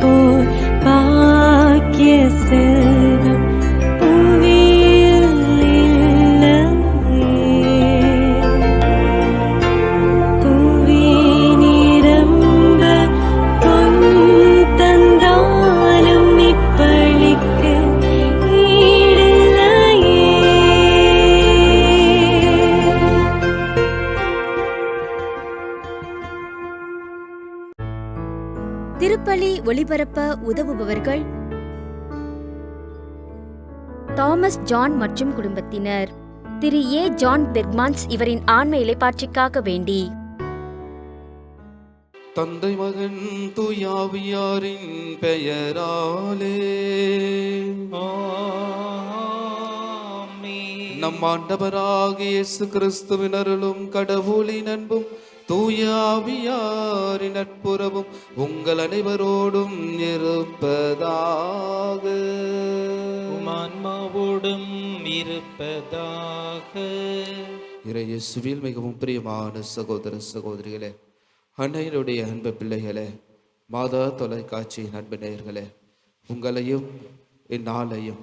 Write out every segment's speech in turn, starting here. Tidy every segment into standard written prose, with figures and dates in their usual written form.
போல் பாக்கிய செல்வம் புவியில் இல்லையே. புவி நிரம்ப பொன் தந்தாலும் இப்பளிக்கு ஈடில்லையே. திருப்பலி ஒளிபரப்ப உதவுபவர்கள் தாமஸ் ஜான் மற்றும் குடும்பத்தினர். திரு ஏ. ஜான் பெர்க்மான்ஸ் இவரின் ஆன்ம இளைப்பாற்றிக்காக வேண்டி. தந்தை மகன் தூயாவியாரின் பெயராலே நம் ஆண்டவராகிய இயேசு கிறிஸ்துவின் அருளும் கடவுளின் அன்பும் தூயாவியாரின் நட்புறவும் உங்கள் அனைவரோடும் இருப்பதாக. ஆன்மாவோடும் இருப்பதாக. இயேசுவில் மிகவும் பிரியமான சகோதர சகோதரிகளே, அன்னையருடைய அன்பு பிள்ளைகளே, மாதா தொலைக்காட்சியின் அன்பு நேயர்களே, உங்களையும் இந்நாளையும்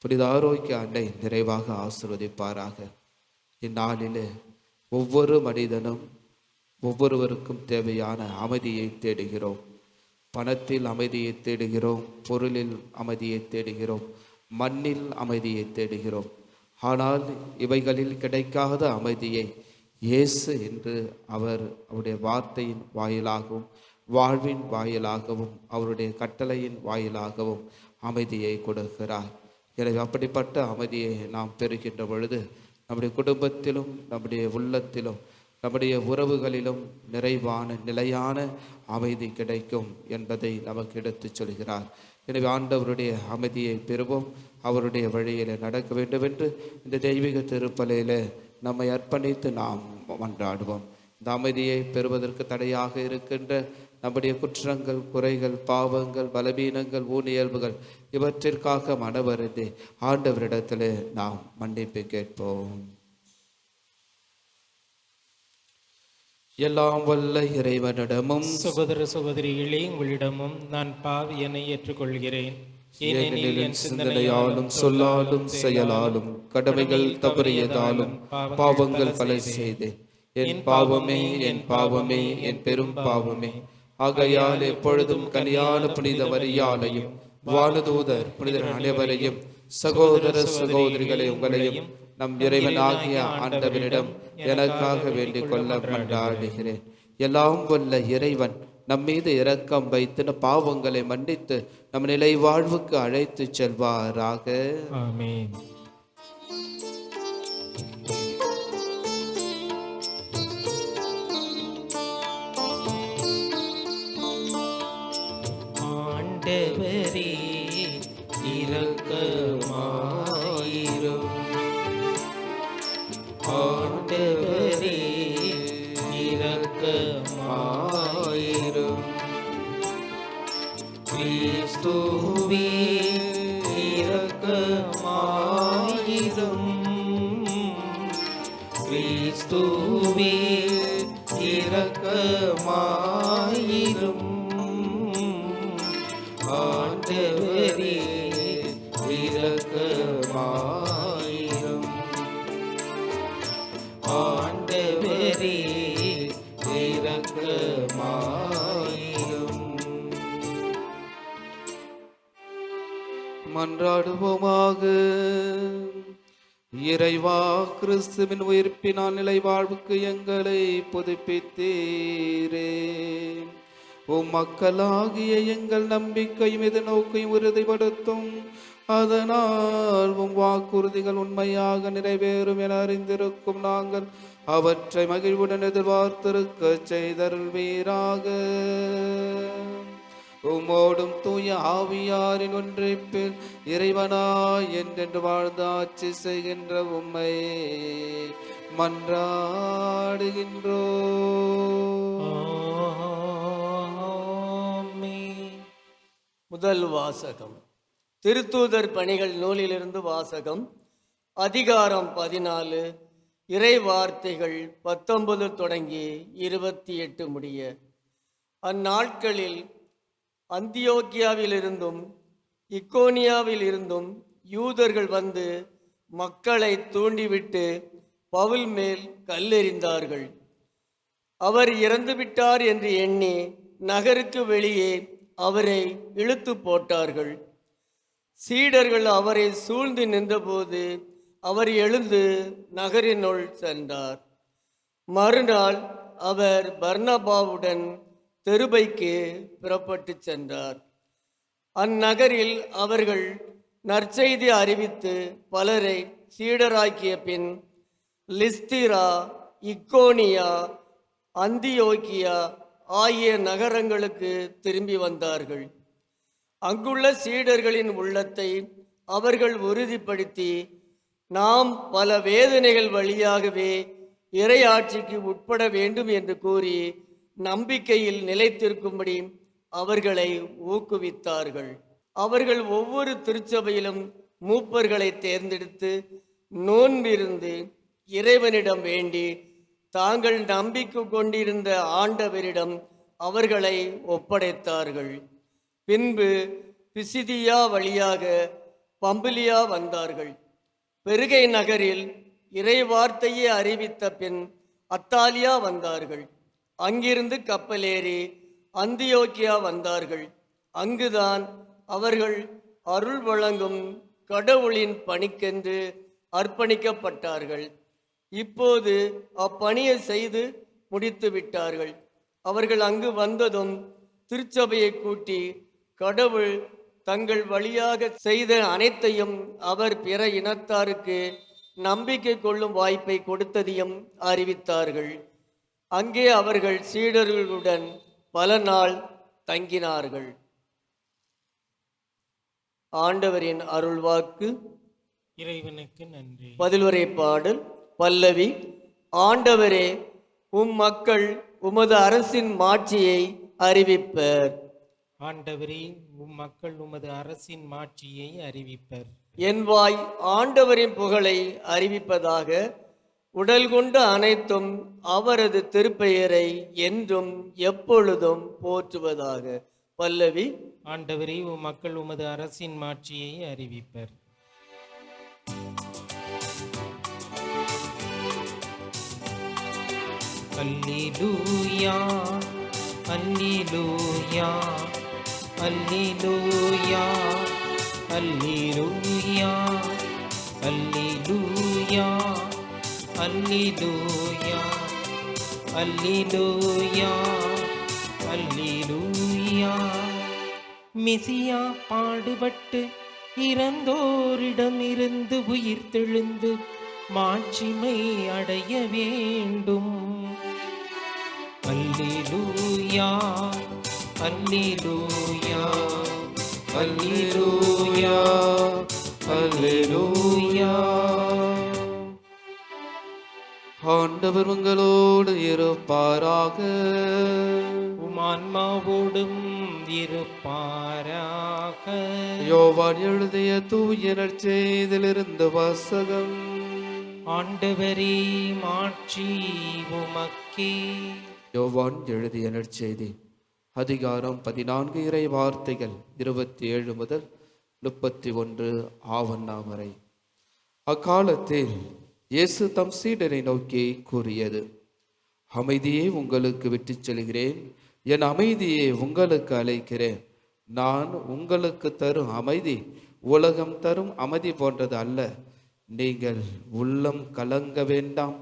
புனித ஆரோக்கிய அன்னை நிறைவாக ஆசீர்வதிப்பாராக. இந்நாளிலே ஒவ்வொரு மனிதனும் ஒவ்வொருவருக்கும் தேவையான அமைதியை தேடுகிறோம். பணத்தில் அமைதியை தேடுகிறோம், பொருளில் அமைதியை தேடுகிறோம், மண்ணில் அமைதியை தேடுகிறோம். ஆனால் இவைகளில் கிடைக்காத அமைதியை இயேசு என்று அவருடைய வார்த்தையின் வாயிலாகவும் வாழ்வின் வாயிலாகவும் அவருடைய கட்டளையின் வாயிலாகவும் அமைதியை கொடுக்கிறார். எனவே அப்படிப்பட்ட அமைதியை நாம் பெறுகின்ற பொழுது நம்முடைய குடும்பத்திலும் நம்முடைய உள்ளத்திலும் நம்முடைய உறவுகளிலும் நிறைவான நிலையான அமைதி கிடைக்கும் என்பதை நமக்கு எடுத்துச் சொல்கிறார். எனவே ஆண்டவருடைய அமைதியை பெறுவோம், அவருடைய வழியில் நடக்க வேண்டும் என்று இந்த தெய்வீக திருப்பலியில் நம்மை அர்ப்பணித்து நாம் மன்றாடுவோம். இந்த அமைதியை பெறுவதற்கு தடையாக இருக்கின்ற நம்முடைய குற்றங்கள், குறைகள், பாவங்கள், பலவீனங்கள், ஊனியல்புகள் இவற்றிற்காக மனவருந்தி ஆண்டவரிடத்தில் நாம் மன்னிப்பு கேட்போம். எல்லாம் வல்ல இறைவனிடமும் சகோதர சகோதரிகளே, உங்களிடமும் நான் பாவியனை ஏற்றுக்கொள்கிறேன். ஏனெனில் என் சிந்தனையாலும் சொல்லாலும் செயலாலும் கடமைகள் தவறியதாலும் பாவங்கள் பல செய்தேன். என் பாவமே, என் பாவமே, என் பெரும் பாவமே. ஆகையால் எப்பொழுதும் கனியான புனித மரியாதையும் வானதூதர் புனிதர் அனைவரையும் சகோதர சகோதரிகளை உங்களையும் நம் இறைவனாகிய ஆண்டவரிடம் எனக்காக வேண்டிக் கொள்ள மன்றாடுகிறேன். எல்லாம் வல்ல இறைவன் நம் மீது இரக்கம் வைத்து பாவங்களை மன்னித்து நம் நிலை வாழ்வுக்கு அழைத்து செல்வாராக. ஆமென். ஆண்டவரே இரக்கமாயிரும். ஆண்டவரே இரக்கமாயிரும். கிறிஸ்துவே இரக்கமாயிரும். கிறிஸ்துவே இரக்கமாயிரும். ஆண்டவரே இரக்கமாயிரும். ஆண்டவரே இரக்கமாயிரும். மன்றாடுவோமாக. இறைவா, கிறிஸ்துவின் உயிர்ப்பினால் நிலை வாழ்வுக்கு எங்களை புதுப்பித்தீரே. மக்களாகிய எங்கள் நம்பிக்கையும் எதிர்நோக்கையும் உறுதிப்படுத்தும். அதனால் வாக்குறுதிகள் உண்மையாக நிறைவேறும் என அறிந்திருக்கும் நாங்கள் அவற்றை மகிழ்வுடன் எதிர்பார்த்திருக்க செய்தருள்வீராக. உம்மோடும் தூய ஆவியாரின் ஒன்றைப்பில் இறைவனாய் என்றென்று வாழ்ந்து ஆட்சி செய்கின்ற உம்மை மன்றாடுகின்றோம். முதல் வாசகம். திருத்தூதர் பணிகள் நூலிலிருந்து வாசகம். அதிகாரம் 14, இறை வார்த்தைகள் 19 தொடங்கி 28 முடிய. அந்நாட்களில் அந்தியோக்கியாவிலிருந்தும் இக்கோனியாவிலிருந்தும் யூதர்கள் வந்து மக்களை தூண்டிவிட்டு பவுல் மேல் கல்லெறிந்தார்கள். அவர் இறந்துவிட்டார் என்று எண்ணி நகருக்கு வெளியே அவரை இழுத்து போட்டார்கள். சீடர்கள் அவரை சூழ்ந்து நின்றபோது அவர் எழுந்து நகரினுள் சென்றார். மறுநாள் அவர் பர்னபாவுடன் தெருபைக்கு புறப்பட்டு சென்றார். அந்நகரில் அவர்கள் நற்செய்தி அறிவித்து பலரை சீடராக்கிய பின் லிஸ்திரா, இக்கோனியா, அந்தியோக்கியா ஆகிய நகரங்களுக்கு திரும்பி வந்தார்கள். அங்குள்ள சீடர்களின் உள்ளத்தை அவர்கள் உறுதிப்படுத்தி, நாம் பல வேதனைகள் வழியாகவே இறையாட்சிக்கு உட்பட வேண்டும் என்று கூறி நம்பிக்கையில் நிலைத்திருக்கும்படி அவர்களை ஊக்குவித்தார்கள். அவர்கள் ஒவ்வொரு திருச்சபையிலும் மூப்பர்களை தேர்ந்தெடுத்து நோன்பிருந்து இறைவனிடம் வேண்டி தாங்கள் நம்பிக்கை கொண்டிருந்த ஆண்டவரிடம் அவர்களை ஒப்படைத்தார்கள். பின்பு பிசிதியா வழியாக பம்பிலியா வந்தார்கள். பெருகை நகரில் இறை வார்த்தையை அறிவித்த பின் அத்தாலியா வந்தார்கள். அங்கிருந்து கப்பலேறி அந்தியோக்கியா வந்தார்கள். அங்குதான் அவர்கள் அருள் வழங்கும் கடவுளின் பணிக்கென்று அர்ப்பணிக்கப்பட்டார்கள். இப்போது அப்பணியை செய்து முடித்து விட்டார்கள். அவர்கள் அங்கு வந்ததும் திருச்சபையை கூட்டி கடவுள் தங்கள் வழியாக செய்த அனைத்தையும் அவர் பிற இனத்தாருக்கு நம்பிக்கை கொள்ளும் வாய்ப்பை கொடுத்ததையும் அறிவித்தார்கள். அங்கே அவர்கள் சீடர்களுடன் பல நாள் தங்கினார்கள். ஆண்டவரின் அருள்வாக்கு. இறைவனுக்கு நன்றி. பதிலுரை பாடல் பல்லவி. ஆண்டவரே, உம் மக்கள் உமது அரசின் மாட்சியை அறிவிப்பர். ஆண்டவரே, உம் மக்கள் உமது அரசின் மாட்சியை அறிவிப்பர். என் வாய் ஆண்டவரின் புகழை அறிவிப்பதாக. உடல் கொண்ட அனைத்தும் அவரது திருப்பெயரை என்றும் எப்பொழுதும் போற்றுவதாக. பல்லவி. ஆண்டவரே, உம் மக்கள் உமது அரசின் மாட்சியை அறிவிப்பர். அல்லேலூயா, அல்லேலூயா, அல்லேலூயா, அல்லேலூயா, அல்லேலூயா, அல்லேலூயா, அல்லேலூயா, அல்லேலூயா. மெசியா பாடுபட்டு இறந்தோரிடமிருந்து உயிர் தெழுந்து மாட்சிமை அடைய வேண்டும். அல்லேலூயா, அல்லேலூயா, அல்லேலூயா, அல்லேலூயா. ஆண்டவர் உங்களோடு இருப்பாராக. உம் ஆன்மாவோடும் இருப்பாராக. யோவான் எழுதிய தூய நற்செய்தியிலிருந்து வாசகம். ஆண்டவரே, மாட்சி உமக்கே. யோவான் எழுதிய நற்செய்தி அதிகாரம் 14 இறை வார்த்தைகள் 27 முதல் 31 ஆவண்ணா வரை. அக்காலத்தில் இயேசு தம் சீடரை நோக்கி கூறியது, அமைதியை உங்களுக்கு விட்டுச் செல்கிறேன், என் அமைதியை உங்களுக்கு அளிக்கிறேன். நான் உங்களுக்கு தரும் அமைதி உலகம் தரும் அமைதி போன்றது அல்ல. நீங்கள் உள்ளம் கலங்க வேண்டாம்,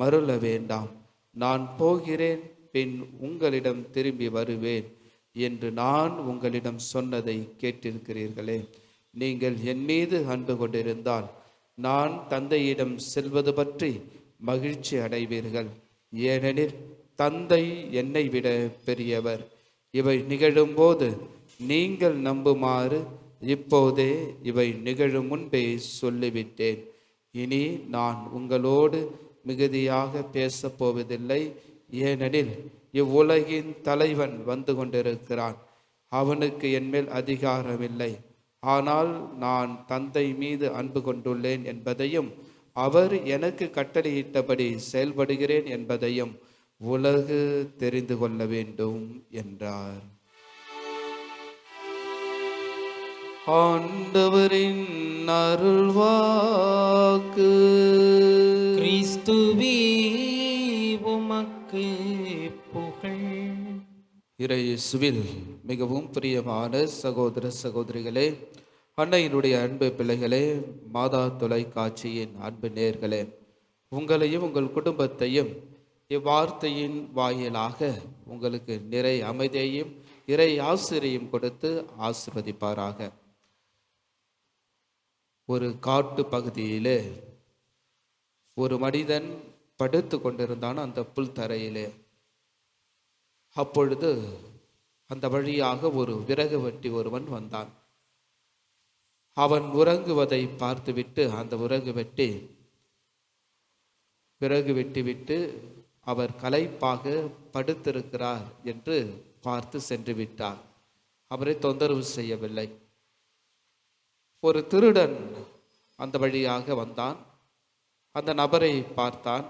மருள வேண்டாம். நான் போகிறேன், பின் உங்களிடம் திரும்பி வருவேன் என்று நான் உங்களிடம் சொன்னதை கேட்டிருக்கிறீர்களே. நீங்கள் என் மீது அன்பு கொண்டிருந்தால் நான் தந்தையிடம் செல்வது பற்றி மகிழ்ச்சி அடைவீர்கள். ஏனெனில் தந்தை என்னை விட பெரியவர். இவை நிகழும்போது நீங்கள் நம்புமாறு இப்போதே இவை நிகழும் முன்பே சொல்லிவிட்டேன். இனி நான் உங்களோடு மிகுதியாக பேசப் போவதில்லை. ஏனெனில் இவ்வுலகின் தலைவன் வந்து கொண்டிருக்கிறான். அவனுக்கு என்மேல் அதிகாரமில்லை. ஆனால் நான் தந்தை மீது அன்பு கொண்டுள்ளேன் என்பதையும் அவர் எனக்கு கட்டளையிட்டபடி செயல்படுகிறேன் என்பதையும் உலகு தெரிந்து கொள்ள வேண்டும் என்றார். ஆண்டவரின் அருள்வாக்கு. கிறிஸ்துவே உமக்கு புகழ். இயேசுவில் மிகவும் பிரியமான சகோதர சகோதரிகளே, அன்னையினுடைய அன்பு பிள்ளைகளே, மாதா தொலைக்காட்சியின் அன்பு நேயர்களே, உங்களையும் உங்கள் குடும்பத்தையும் இவ்வார்த்தையின் வாயிலாக உங்களுக்கு நிறை அமைதியையும் இறை ஆசிரியையும் கொடுத்து ஆசிர்வதிப்பாராக. ஒரு காட்டு பகுதியிலே ஒரு மனிதன் படுத்து கொண்டிருந்தான் அந்த புல் தரையிலே. அப்பொழுது அந்த வழியாக ஒரு விறகு வெட்டி ஒருவன் வந்தான். அவன் உறங்குவதை பார்த்துவிட்டு அந்த விறகு வெட்டிவிட்டு அவர் களைப்பாக படுத்திருக்கிறார் என்று பார்த்து சென்று விட்டார். அவரை தொந்தரவு செய்யவில்லை. ஒரு திருடன் அந்த வழியாக வந்தான். அந்த நபரை பார்த்தான்.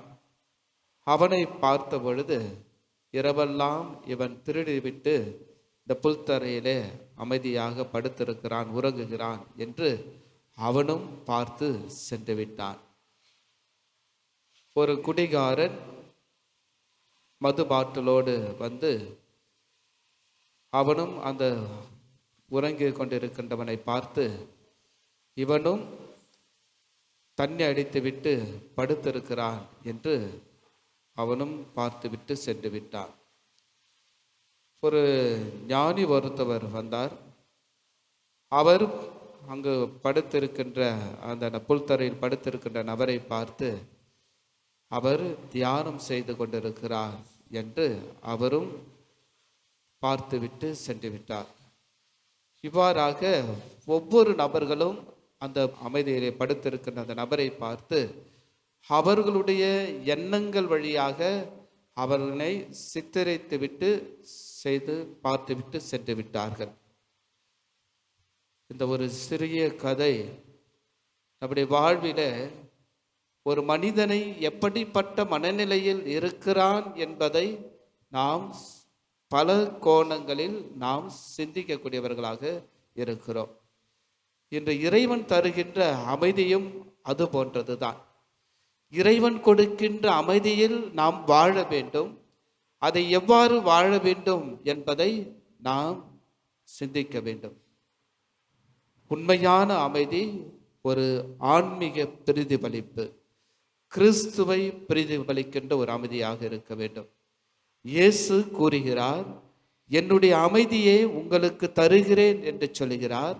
அவனை பார்த்த பொழுது இரவெல்லாம் இவன் திருடிவிட்டு இந்த புல்தரையிலே அமைதியாக படுத்திருக்கிறான், உறங்குகிறான் என்று அவனும் பார்த்து சென்று விட்டான். ஒரு குடிகாரன் மது பாட்டிலோடு வந்து அவனும் அந்த உறங்கிக் கொண்டிருக்கின்றவனை பார்த்து இவனும் தண்ணி அடித்துவிட்டு படுத்திருக்கிறான் என்று அவனும் பார்த்துவிட்டு சென்று விட்டான். ஒரு ஞானி ஒருத்தவர் வந்தார். அவர் அங்கு படுத்திருக்கின்ற அந்த புல்தரையில் படுத்திருக்கின்ற நபரை பார்த்து அவர் தியானம் செய்து கொண்டிருக்கிறார் என்று அவரும் பார்த்துவிட்டு சென்று விட்டார். இவ்வாறாக ஒவ்வொரு நபர்களும் அந்த அமைதியிலே படுத்திருக்கின்ற அந்த நபரை பார்த்து அவர்களுடைய எண்ணங்கள் வழியாக அவர்களை சித்தரித்துவிட்டு செய்து பார்த்துவிட்டு சென்று விட்டார்கள். இந்த ஒரு சிறிய கதை நம்முடைய வாழ்வில ஒரு மனிதனை எப்படிப்பட்ட மனநிலையில் இருக்கிறான் என்பதை நாம் பல கோணங்களில் நாம் சிந்திக்கக்கூடியவர்களாக இருக்கிறோம். இன்று இறைவன் தருகின்ற அமைதியும் அது போன்றதுதான். இறைவன் கொடுக்கின்ற அமைதியில் நாம் வாழ வேண்டும். அதை எவ்வாறு வாழ வேண்டும் என்பதை நாம் சிந்திக்க வேண்டும். உண்மையான அமைதி ஒரு ஆன்மீக பிரதிபலிப்பு, கிறிஸ்துவை பிரதிபலிக்கின்ற ஒரு அமைதியாக இருக்க வேண்டும். இயேசு கூறுகிறார், என்னுடைய அமைதியை உங்களுக்கு தருகிறேன் என்று சொல்கிறார்.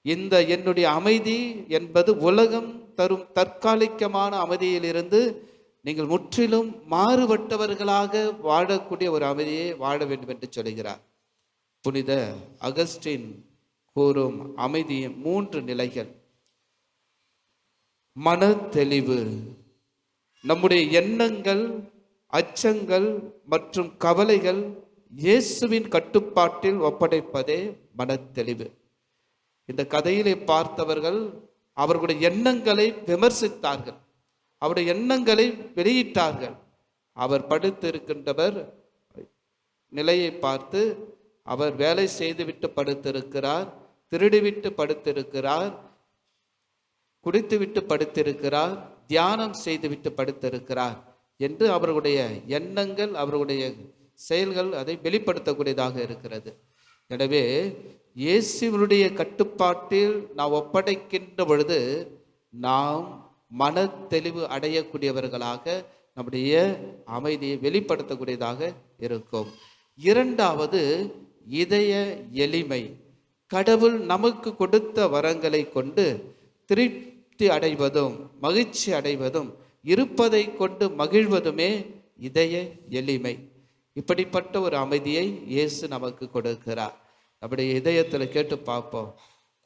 இந்த என்னுடைய அமைதி என்பது உலகம் தரும் தற்காலிகமான அமைதியிலிருந்து நீங்கள் முற்றிலும் மாறுபட்டவர்களாக வாழக்கூடிய ஒரு அமைதியை வாழ வேண்டும் என்று சொல்கிறார். புனித அகஸ்டின் கூறும் அமைதியின் 3 நிலைகள். மன தெளிவு. நம்முடைய எண்ணங்கள், அச்சங்கள் மற்றும் கவலைகள் இயேசுவின் கட்டுப்பாட்டில் ஒப்படைப்பதே மன தெளிவு. இந்த கதையிலே பார்த்தவர்கள் அவர்களுடைய எண்ணங்களை விமர்சித்தார்கள், அவருடைய எண்ணங்களை வெளியிட்டார்கள். அவர் படுத்திருக்கின்றவர் நிலையை பார்த்து அவர் வேலை செய்துவிட்டு படுத்திருக்கிறார், திருடிவிட்டு படுத்திருக்கிறார், குடித்துவிட்டு படுத்திருக்கிறார், தியானம் செய்துவிட்டு படுத்திருக்கிறார் என்று அவர்களுடைய எண்ணங்கள், அவர்களுடைய செயல்கள் அதை வெளிப்படுத்தக்கூடியதாக இருக்கிறது. எனவே இயேசுவினுடைய கட்டுப்பாட்டில் நாம் ஒப்படைக்கின்ற பொழுது நாம் மன தெளிவு அடையக்கூடியவர்களாக நம்முடைய அமைதியை வெளிப்படுத்தக்கூடியதாக இருக்கும். 2வது இதய எளிமை. கடவுள் நமக்கு கொடுத்த வரங்களை கொண்டு திருப்தி அடைவதும் மகிழ்ச்சி அடைவதும் இருப்பதை கொண்டு மகிழ்வதுமே இதய எளிமை. இப்படிப்பட்ட ஒரு அமைதியை இயேசு நமக்கு கொடுக்கிறார். நம்முடைய இதயத்தில் கேட்டு பார்ப்போம்,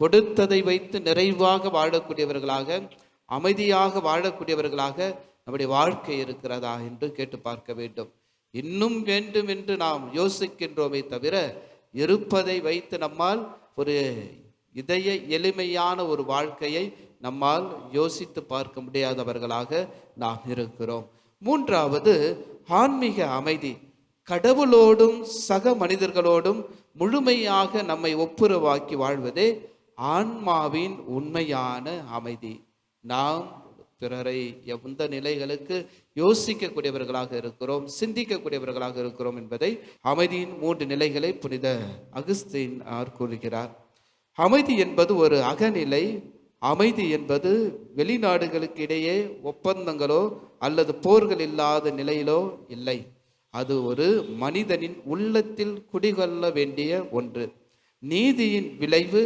கொடுத்ததை வைத்து நிறைவாக வாழக்கூடியவர்களாக, அமைதியாக வாழக்கூடியவர்களாக நம்முடைய வாழ்க்கை இருக்கிறதா என்று கேட்டு பார்க்க வேண்டும். இன்னும் வேண்டும் என்று நாம் யோசிக்கின்றோமே தவிர இருப்பதை வைத்து நம்மால் ஒரு இதய எளிமையான ஒரு வாழ்க்கையை நம்மால் யோசித்து பார்க்க முடியாதவர்களாக நாம் இருக்கிறோம். 3வது ஆன்மீக அமைதி. கடவுளோடும் சக மனிதர்களோடும் முழுமையாக நம்மை ஒப்புரவாக்கி வாழ்வதே ஆன்மாவின் உண்மையான அமைதி. நாம் பிறரை எந்த நிலைகளுக்கு யோசிக்கக்கூடியவர்களாக இருக்கிறோம், சிந்திக்கக்கூடியவர்களாக இருக்கிறோம் என்பதை அமைதியின் 3 நிலைகளை புனித அகுஸ்தீனார் கூறுகிறார். அமைதி என்பது ஒரு அகநிலை. அமைதி என்பது வெளிநாடுகளுக்கு இடையே ஒப்பந்தங்களோ அல்லது போர்கள் இல்லாத நிலையிலோ இல்லை. அது ஒரு மனிதனின் உள்ளத்தில் குடிகொள்ள வேண்டிய ஒன்று. நீதியின் விளைவு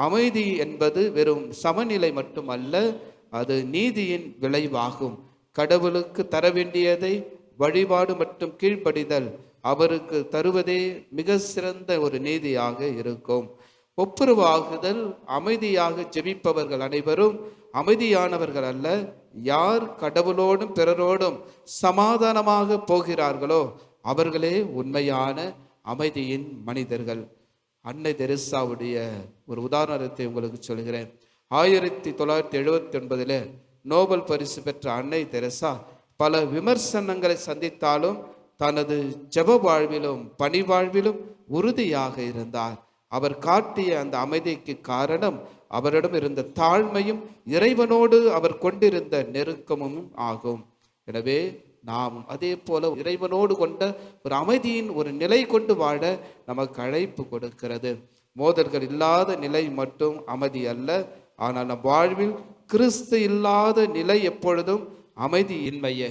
அமைதி என்பது வெறும் சமநிலை மட்டுமல்ல, அது நீதியின் விளைவாகும். கடவுளுக்கு தர வேண்டியதை வழிபாடு மற்றும் கீழ்ப்படிதல் அவருக்கு தருவதே மிக சிறந்த ஒரு நீதியாக இருக்கும். ஒப்புரவாகுதல், அமைதியாக ஜெபிப்பவர்கள் அனைவரும் அமைதியானவர்கள் அல்ல. யார் கடவுளோடும் பிறரோடும் சமாதானமாக போகிறார்களோ அவர்களே உண்மையான அமைதியின் மனிதர்கள். அன்னை தெரசாவுடைய ஒரு உதாரணத்தை உங்களுக்கு சொல்கிறேன். 1979 நோபல் பரிசு பெற்ற அன்னை தெரசா பல விமர்சனங்களை சந்தித்தாலும் தனது ஜெப வாழ்விலும் பணி வாழ்விலும் உறுதியாக இருந்தார். அவர் காட்டிய அந்த அமைதிக்கு காரணம் அவரிடம் இருந்த தாழ்மையும் இறைவனோடு அவர் கொண்டிருந்த நெருக்கமும் ஆகும். எனவே நாம் அதே போல இறைவனோடு கொண்ட ஒரு அமைதியின் ஒரு நிலை கொண்டு வாழ நமக்கு அழைப்பு கொடுக்கிறது. மோதல்கள் இல்லாத நிலை மட்டும் அமைதி அல்ல, ஆனால் நம் வாழ்வில் கிறிஸ்து இல்லாத நிலை எப்பொழுதும் அமைதியின்மையே.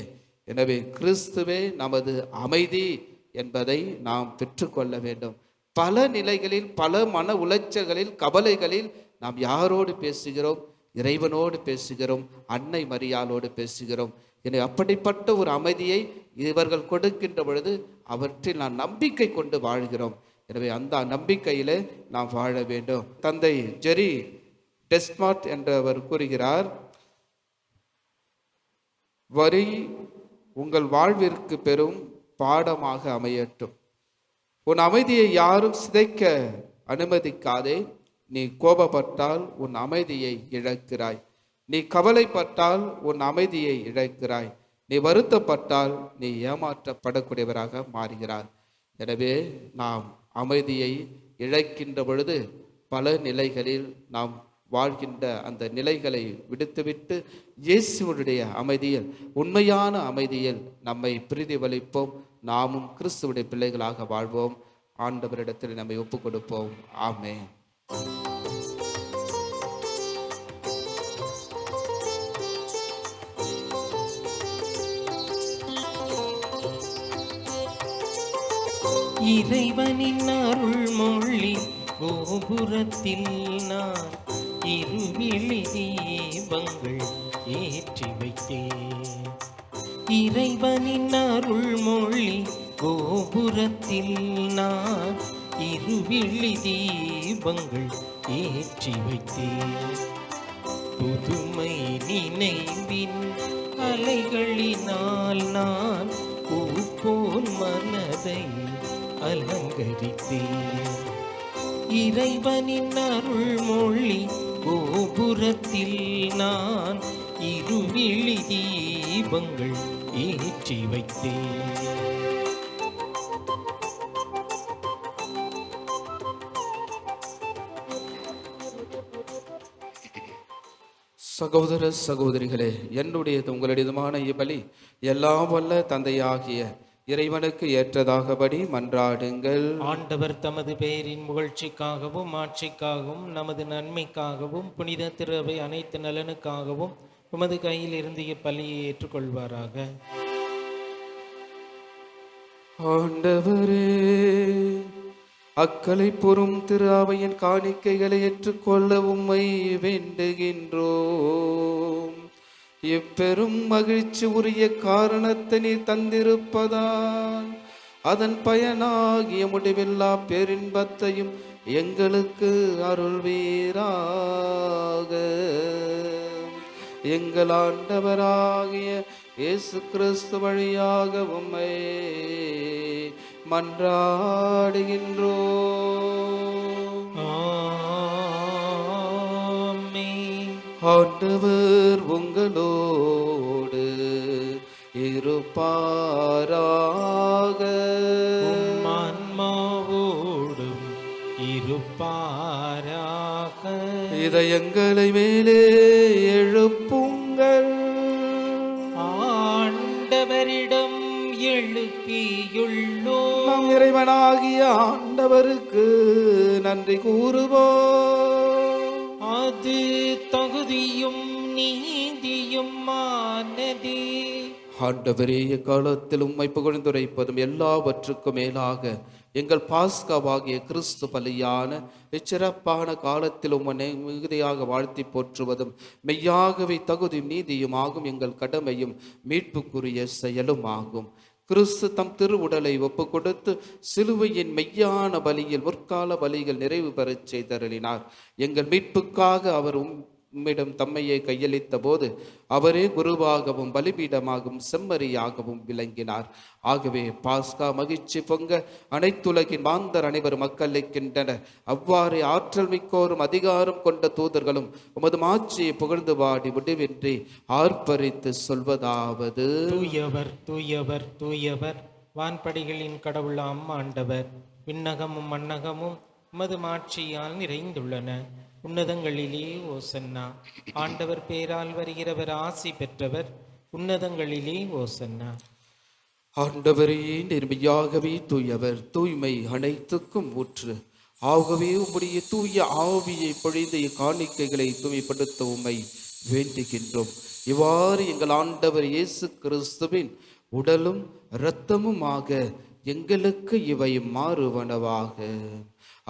எனவே கிறிஸ்துவே நமது அமைதி என்பதை நாம் பெற்றுக்கொள்ள வேண்டும். பல நிலைகளில், பல மன உளைச்சல்களில், கவலைகளில் நாம் யாரோடு பேசுகிறோம்? இறைவனோடு பேசுகிறோம், அன்னை மரியாளோடு பேசுகிறோம். எனவே அப்படிப்பட்ட ஒரு அமைதியை இவர்கள் கொடுக்கின்ற பொழுது அவற்றில் நாம் நம்பிக்கை கொண்டு வாழ்கிறோம். எனவே அந்த நம்பிக்கையிலே நாம் வாழ வேண்டும். தந்தை ஜெரி டெஸ்மார்ட் என்றவர் கூறுகிறார், வரி உங்கள் வாழ்விற்கு பெரும் பாடமாக அமையட்டும். உன் அமைதியை யாரும் சிதைக்க அனுமதிக்காதே. நீ கோபப்பட்டால் உன் அமைதியை இழக்கிறாய். நீ கவலைப்பட்டால் உன் அமைதியை இழக்கிறாய். நீ வருத்தப்பட்டால் நீ ஏமாற்றப்படக்கூடியவராக மாறுகிறார். எனவே நாம் அமைதியை இழக்கின்ற பொழுது பல நிலைகளில் நாம் வாழ்கின்ற அந்த நிலைகளை விடுத்துவிட்டு இயேசுவுடைய அமைதியில், உண்மையான அமைதியில் நம்மை பிரதிபலிப்போம். நாமும் கிறிஸ்துவுடைய பிள்ளைகளாக வாழ்வோம். ஆண்டவரிடத்தில் நம்மை ஒப்புக் கொடுப்போம். ஆமென். இறைவனின் அருள் மொழி கோபுரத்தில் நான் இருவிழி தீபங்கள் ஏற்றி வைத்தேன். இறைவனின் அருள் மொழி கோபுரத்தில் நான் இருவிழி தீபங்கள் ஏற்றி வைத்தேன். புதுமை நினைவின் அலைகளினால் நான் பூப்போல் மனதை அலங்கரித்தேன். இறைவனின் அருள் மொழி கோபுரத்தில் நான் இருவிழி தீபங்கள் ஏற்றி வைத்தேன். சகோதர சகோதரிகளே, என்னுடையது உங்களுடையதுமான இப்பலி எல்லாம் வல்ல தந்தையாகிய இறைவனுக்கு ஏற்றதாகபடி மன்றாடுங்கள். ஆண்டவர் தமது பெயரின் புகழ்ச்சிக்காகவும் ஆட்சிக்காகவும் நமது நன்மைக்காகவும் புனித திருவை அனைத்து நலனுக்காகவும் உமது கையில் இருந்து இப்பலியை ஏற்றுக்கொள்வாராக. ஆண்டவரே, அக்கலை பொறும் திரு அவையின் காணிக்கைகளை ஏற்றுக்கொள்ள உம்மை வேண்டுகின்றோம். எப்பெரும் மகிழ்ச்சி உரிய காரணத்தை நீ தந்திருப்பதால் அதன் பயனாகிய முடிவில்லா பேரின்பத்தையும் எங்களுக்கு அருள்வீராக. எங்கள் ஆண்டவராகிய இயேசு கிறிஸ்து வழியாக உம்மை மன்றாடுகின்றோம். ஆண்டவர் உங்களோடு இருப்பாராக. ஆன்மாவோடும் இருப்பாராக. இதயங்களை மேலே எழுப்புங்கள். ஆண்டவரிடம் எழுப்பியுள்ளோம். நம் இறைவனாகிய ஆண்டவருக்கு நன்றி கூறுவோம். அது தகுதியும் நீதியும் ஆனதே. ஆண்டவரே, எக்காலத்தில் உம்மை புகழ்ந்துரைப்பதும் எல்லாவற்றுக்கும் மேலாக எங்கள் பாஸ்காவாகிய கிறிஸ்து பலியான இச்சிறப்பான காலத்தில் உம்மை மிகுதியாக வாழ்த்தி போற்றுவதும் மெய்யாகவே தகுதியும் நீதியும் ஆகும் எங்கள் கடமையும் மீட்புக்குரிய செயலும் ஆகும். கிறிஸ்து தம் திருவுடலை ஒப்பு கொடுத்து சிலுவையின் மெய்யான பலியில் முற்கால பலிகள் நிறைவு பெறச் செய்தருளினார். எங்கள் மீட்புக்காக அவர் உம்மிடம் தம்மையை கையளித்த போது அவரே குருவாகவும் பலிபீடமாகவும் செம்மறியாகவும் விளங்கினார். ஆகவே பாஸ்கா மகிழ்ச்சி பொங்க அனைத்துலகின் மாந்தர் அனைவரும் மக்களிக்கின்றனர். அவ்வாறே ஆற்றல் மிக்கோரும் அதிகாரம் கொண்ட தூதர்களும் உமது மாட்சியை புகழ்ந்து பாடி முடிவின்றி ஆர்ப்பரித்து சொல்வதாவது: தூயவர் தூயவர் தூயவர், வான்படிகளின் கடவுளாம் ஆண்டவர். விண்ணகமும் மண்ணகமும் உமது மாட்சியால் நிறைந்துள்ளன. உன்னதங்களிலே ஓசன்னா. ஆண்டவர் பேரால் வருகிறவர் ஆசி பெற்றவர். உன்னதங்களிலே ஓசன்னா. ஆண்டவரே, நேர்மையாகவே தூயவர், தூய்மை அனைத்துக்கும் ஊற்று. ஆகவே உம்முடைய தூய ஆவியை பொழிந்த காணிக்கைகளை தூய்மைப்படுத்த உம்மை வேண்டுகின்றோம். இவ்வாறு எங்கள் ஆண்டவர் இயேசு கிறிஸ்துவின் உடலும் இரத்தமுமாக எங்களுக்கு இவை மாறுவனவாக.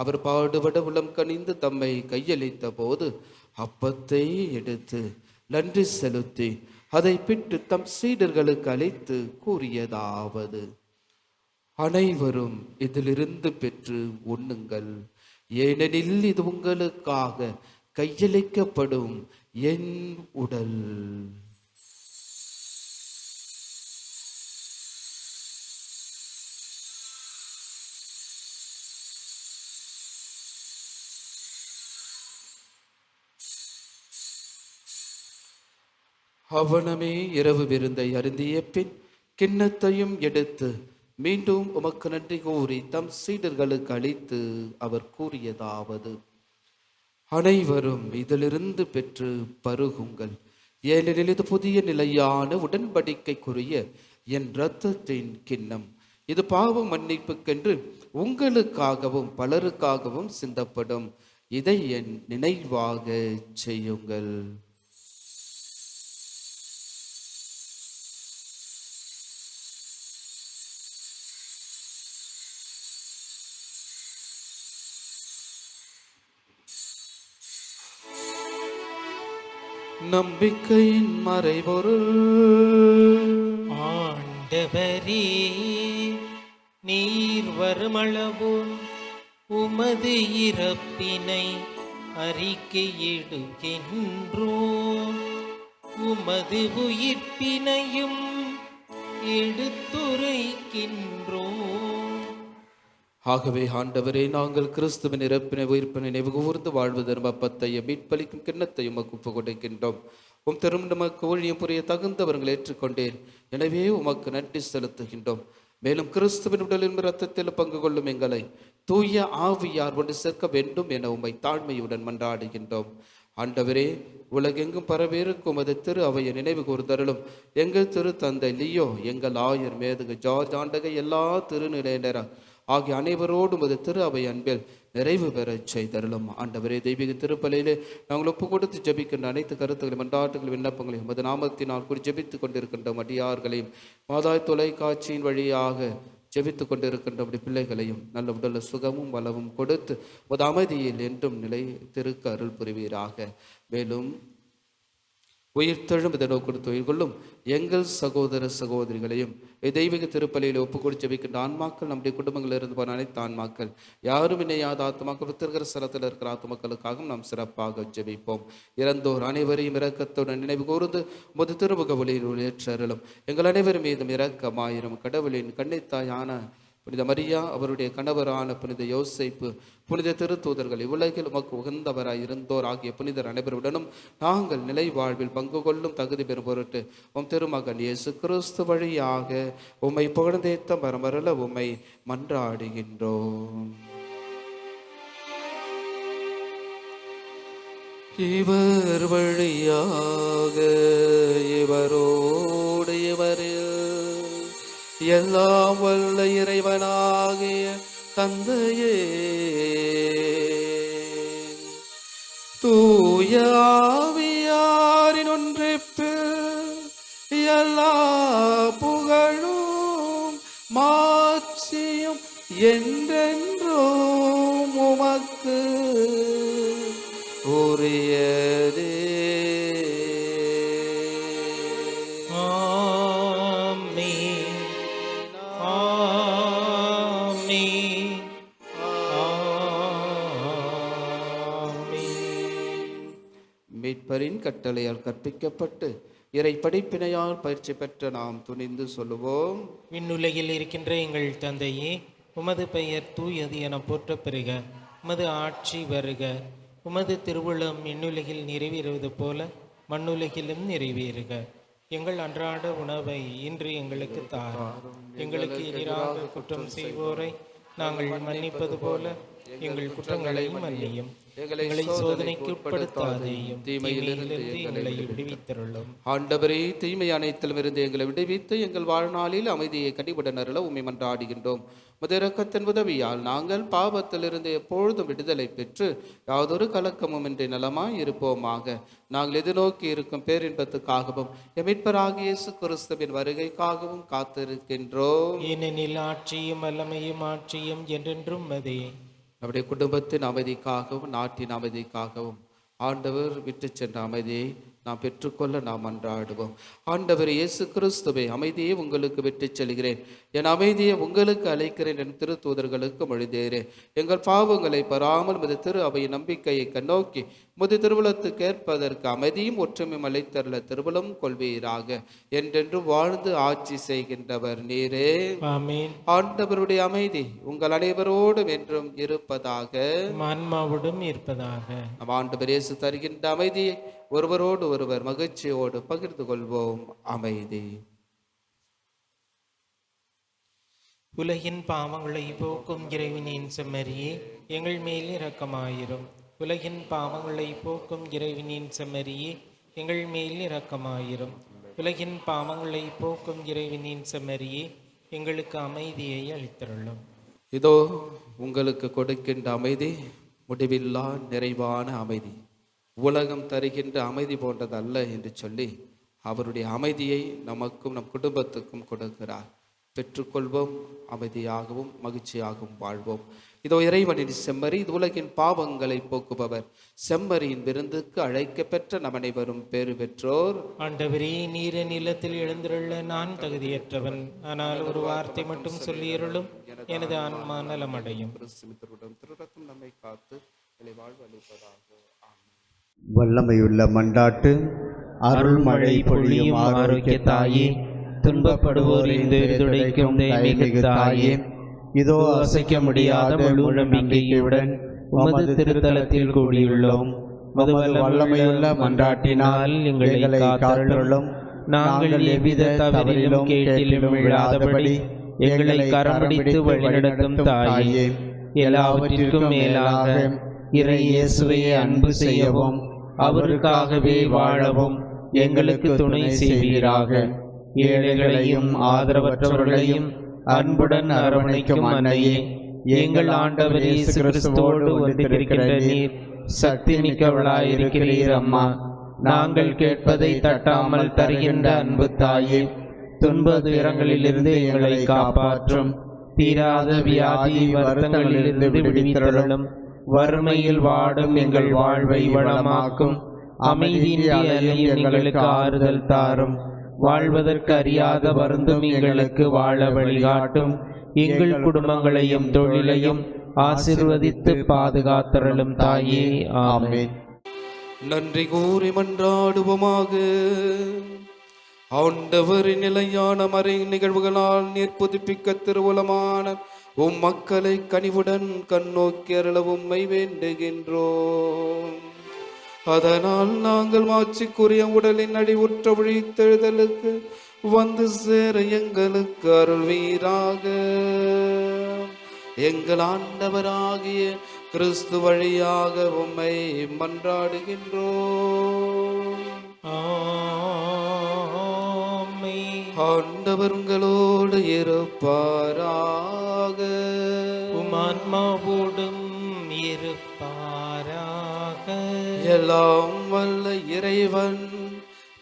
அவர் பாடுபட உளம் கனிந்து தம்மை கையளித்த போது அப்பத்தை எடுத்து நன்றி செலுத்தி அதை பிட்டு தம் சீடர்களுக்கு அளித்து கூறியதாவது: அனைவரும் இதிலிருந்து பெற்று உண்ணுங்கள், ஏனெனில் இது உங்களுக்காக கையளிக்கப்படும் என் உடல். அவனமே இரவு விருந்தை அருந்திய பின் கிண்ணத்தையும் எடுத்து மீண்டும் உமக்கு நன்றி கூறி தம் சீடர்களுக்கு அளித்து அவர் கூறியதாவது: அனைவரும் இதிலிருந்து பெற்று பருகுங்கள், ஏனெனில் இது புதிய நிலையான உடன்படிக்கைக்குரிய என் இரத்தத்தின் கிண்ணம். இது பாவ மன்னிப்புக்கென்று உங்களுக்காகவும் பலருக்காகவும் சிந்தப்படும். இதை என் நினைவாக செய்யுங்கள். நம்பிக்கையின் மறைபொருள். ஆண்டவரே, நீர் வருமளவு உமது இறப்பினை அறிக்கையிடுகின்றோம், உமது உயிர்ப்பினையும் எடுத்துரைக்கின்றோம். ஆகவே ஆண்டவரே, நாங்கள் கிறிஸ்துவின் இறப்பினை உயிர்ப்பினை நினைவு கூர்ந்து வாழ்வதற்கு அப்பத்தையும் மீட்பளிக்கும் கிண்ணத்தையும் ஒப்பு கொடுக்கின்றோம். உம் திருமணமக்கு ஊழியம் புரிய தகுந்தவர்கள் ஏற்றுக்கொண்டேன். எனவே உமக்கு நன்றி செலுத்துகின்றோம். மேலும் கிறிஸ்துவின் உடலின் இரத்தத்தில் பங்கு கொள்ளும் எங்களை தூய ஆவியார் கொண்டு சேர்க்க வேண்டும் என உம்மை தாழ்மையுடன் மன்றாடுகின்றோம். ஆண்டவரே, உலகெங்கும் பரவேறுக்கும் உமது திரு அவையை நினைவு கூர்ந்தருளும். எங்கள் திரு தந்தை லியோ, எங்கள் ஆயர் மேதகு ஜார்ஜ் ஆண்டகை, எல்லா திருநிலையினரா ஆகிய அனைவரோடு உமது திரு அவை அன்பில் நிறைவு பெறச் செய்தருளும். ஆண்டவரே, தெய்வீக திருப்பலியிலே நாங்கள் ஒப்பு கொடுத்து ஜெபிக்கின்ற அனைத்து கருத்துக்களையும் மன்றாட்டுகள் விண்ணப்பங்களையும் உமது நாமத்தினால் கூறி ஜெபித்துக் கொண்டிருக்கின்ற அடியார்களையும் மாதாய் தொலைக்காட்சியின் வழியாக ஜெபித்துக் கொண்டிருக்கின்ற பிள்ளைகளையும் நல்ல உடல் சுகமும் வளமும் கொடுத்து உமது அமைதியில் என்றும் நிலை திருக்க அருள் புரிவீராக. மேலும் உயிர்த்தெழும் இதை நோக்கொடுத்து உயிர் கொள்ளும் எங்கள் சகோதர சகோதரிகளையும் தெய்வீக திருப்பலியில் ஒப்பு கொடுத்து ஜெபிக்கின்ற ஆன்மாக்கள், நம்முடைய குடும்பங்களில் இருந்து போன அனைத்து ஆன்மாக்கள், யாரும் இணையாத ஆத்மாக்கள், வித்திருக்கிற ஸ்தலத்தில் இருக்கிற ஆத்மாக்களுக்காகவும் நாம் சிறப்பாக ஜெபிப்போம். இறந்தோர் அனைவரையும் இரக்கத்துடன் நினைவு கூர்ந்து உமது திருமுக ஒளியில் ஏற்றருளும். எங்கள் அனைவரும் மீதும் இரக்கமாயிரும். கடவுளின் கன்னித்தாயான புனித மரியா, அவருடைய கணவரான புனித யோசேப்பு, புனித திருத்தூதர்கள், இவ்வுலகில் உமக்கு உகந்தவராய் இருந்தோர் ஆகிய புனிதர் அனைவருடனும் நாங்கள் நிலை வாழ்வில் பங்கு கொள்ளும் தகுதி பெறும் பொருட்டு உம் திருமகன் இயேசு கிறிஸ்து வழியாக உம்மை புகழ்ந்தேத்த மரமரல உம்மை மன்றாடுகின்றோம். இவர் வழியாக இவரோடு இவரில் எல்லாம் வல்ல இறைவனாகிய தந்தையே, தூய ஆவியாரின் ஒன்றிப்பில் எல்லா புகழும் மாட்சியும் என்றென்றும் உமக்கு உரியதே. ஆமென். ஆமென். ஆமென். மீட்பரின் கட்டளையால் கற்பிக்கப்பட்டு இறை படிப்பினையால் பயிற்சி பெற்ற நாம் துணிந்து சொல்லுவோம். விண்ணுலகில் இருக்கின்ற எங்கள் தந்தையே, உமது பெயர் தூயது என போற்றப் பெறுக. உமது ஆட்சி வருக. உமது திருவுளம் விண்ணுலகில் நிறைவேறுவது போல மண்ணுலகிலும் நிறைவேறுக. எங்கள் அன்றாட உணவை இன்று எங்களுக்கு தாரும். எங்களுக்கு எதிராக குற்றம் செய்வோரை நாங்கள் மன்னிப்பது போல எங்கள் குற்றங்களை மன்னியும். எங்களை சோதனைக்கு உட்படுத்தாதேயும், தீமையிலிருந்து எங்களை விடுவித்தருளும். ஆண்டவரே, தீமை அனைத்திலும் இருந்து எங்களை விடுவித்து எங்கள் வாழ்நாளில் அமைதியை கனிவுடனருள உம்மை மன்றாடுகின்றோம். உமது இரக்கத்தின் உதவியால் நாங்கள் பாவத்திலிருந்து எப்பொழுதும் விடுதலை பெற்று யாதொரு கலக்கமும் இன்றி நலமாய் இருப்போமாக. நாங்கள் எதிர்நோக்கி இருக்கும் பேரின்பத்துக்காகவும் மீட்பராகிய இயேசு கிறிஸ்துவின் வருகைக்காகவும் காத்திருக்கின்றோம். ஏனெனில் ஆட்சியும் வல்லமையும் ஆட்சியும் என்றென்றும் அதே. நம்முடைய குடும்பத்தின் அமைதிக்காகவும் நாட்டின் அமைதிக்காகவும் ஆண்டவர் விட்டு சென்ற அமைதியை நாம் பெற்றுக்கொள்ள நாம் மன்றாடுவோம். ஆண்டவர் இயேசு கிறிஸ்துவை, அமைதியை உங்களுக்கு விட்டுச் செல்கிறேன், என் அமைதியை உங்களுக்கு அழைக்கிறேன் என் திருத்தூதர்களுக்கு மொழிந்தேறேன். எங்கள் பாவங்களை பெறாமல் முது திரு அவையின் நம்பிக்கையை கண்ணோக்கி முது திருவுளத்துக்கு ஏற்பதற்கு அமைதியும் ஒற்றுமையும் அழைத்தருள திருவுளம் கொள்வீராக. என்றென்று வாழ்ந்து ஆட்சி செய்கின்றவர் நீரே. ஆமென். ஆண்டவருடைய அமைதி உங்கள் அனைவரோடும் என்றும் இருப்பதாக, ஆன்மாவோடும் இருப்பதாக. நம் ஆண்டவர் இயேசு தருகின்ற அமைதியை ஒருவரோடு ஒருவர் மகிழ்ச்சியோடு பகிர்ந்து கொள்வோம். அமைதி. உலகின் பாவங்களை போக்கும் இறைவனின் செம்மறியே, எங்கள் மேல் இரக்கமாயிரும். உலகின் பாவங்களை போக்கும் இறைவனின் செம்மறியே, எங்கள் மேல் இரக்கமாயிரும். உலகின் பாவங்களை போக்கும் இறைவனின் செம்மறியே, எங்களுக்கு அமைதியை அளித்தருளும். இதோ உங்களுக்கு கொடுக்கின்ற அமைதி முடிவில்லா நிறைவான அமைதி, உலகம் தருகின்ற அமைதி போன்றதல்ல என்று சொல்லி அவருடைய அமைதியை நமக்கும் நம் குடும்பத்துக்கும் கொடுக்கிறார். பெற்றுக்கொள்வோம், அமைதியாகவும் மகிழ்ச்சியாகவும் வாழ்வோம். இதோ இறைவனின் செம்மறி, இது உலகின் பாவங்களை போக்குபவர். செம்மறியின் விருந்துக்கு அழைக்க பெற்ற நம் அனைவரும் பேறு பெற்றோர். ஆண்டவரே, நீர நிலத்தில் எழுந்துள்ள நான் தகுதியற்றவன், ஆனால் ஒரு வார்த்தை மட்டும் சொல்லியருளும், எனது ஆன்மா நலமடையும். நம்மை காத்து வாழ்வளிப்பதாக. வல்லமையுள்ள மண்டாட்டு அருள்மழை பொழியும் ஆரோக்கிய தாயே, துன்பப்படுவோரின் துடைக்கும் தெய்வீக தாயே, இதோ அசைக்க முடியாத முழு நம்பிக்கையுடன் உமது திருத்தலத்தில் கூடியுள்ளோம். உமது வல்லமையுள்ள மன்றாட்டினால் எங்களை காத்தருளும். நாங்கள் எவ்வித தவறிலும் கேட்டிலும் விழாதபடி எங்களை கரம்பிடித்து வழிநடத்தும் தாயே, எல்லாவற்றிற்கும் மேலாக இறை இயேசுவையே அன்பு செய்யவும் அவருக்காகவே வாழவும் எங்களுக்கு துணை செய்வீராக. ஏழைகளையும் ஆதரவற்றவர்களையும் அன்புடன் அரவணைக்கும் அன்னையே, எங்கள் ஆண்டவர் இயேசு கிறிஸ்துவோடு ஒன்றிருக்கிற நீர் சக்தி மிக்கவளாயிருக்கிறீர் அம்மா. நாங்கள் கேட்பதை தட்டாமல் தருகின்ற அன்பு தாயே, துன்ப துயரங்களிலிருந்து எங்களை காப்பாற்றும். தீராத வியாதி வருத்தங்களிலிருந்து விடுவித்தருளும். வறுமையில் வாடும் எங்கள் வாழ்வை வளமாக்கும். அமைதியின்றி அலையும் எங்களுக்கு ஆறுதல் தாரும். வாழ்வதற்கு அறியாத வருந்தும் எங்களுக்கு வாழ வழிகாட்டும். எங்கள் குடும்பங்களையும் தொழிலையும் ஆசீர்வதித்து பாதுகாத்தருளும் தாயே. ஆமென். நன்றி கூறி மன்றாடுவோமாக. ஆண்டவரின் நிலையான மறை நிகழ்வுகளால் நீர் புதுப்பிக்க திருவுளமான உம் மக்களை கனிவுடன் கண்ணோக்கி அருள உம்மை வேண்டுகின்றோம். அதனால் நாங்கள் மாட்சிக்குரிய உடலின் அடிவுற்ற விழித்தெழுதலுக்கு வந்து சேர எங்களுக்கு அருள்வீராக. எங்கள் ஆண்டவராகிய கிறிஸ்து வழியாக உம்மை மன்றாடுகின்றோம். ஆமென். ஆண்டவர் உங்களோடு இருப்பாராக. உமான்மாவோடும் இருப்பாராக. எல்லாம் வல்ல இறைவன்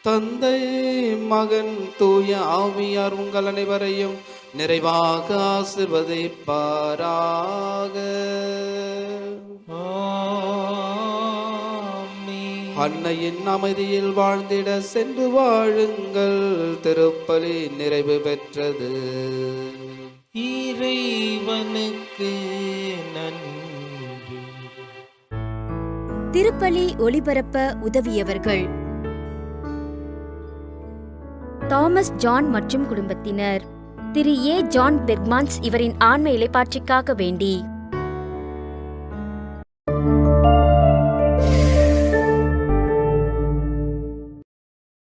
தந்தை மகன் தூய ஆவியார் உங்கள் அனைவரையும் நிறைவாக ஆசிர்வதிப்பாராக. ஆமென். அன்னையின் அமைதியில் வாழ்ந்திட சென்று வாழுங்கள். திருப்பலி நிறைவு பெற்றது. இறைவனுக்கு நன்றி. திருப்பலி ஒளிபரப்ப உதவியவர்கள் தாமஸ் ஜான் மற்றும் குடும்பத்தினர். திரு ஏ ஜான் பெர்க்மான்ஸ் இவரின் ஆன்ம இளைப்பாற்றிக்காக வேண்டி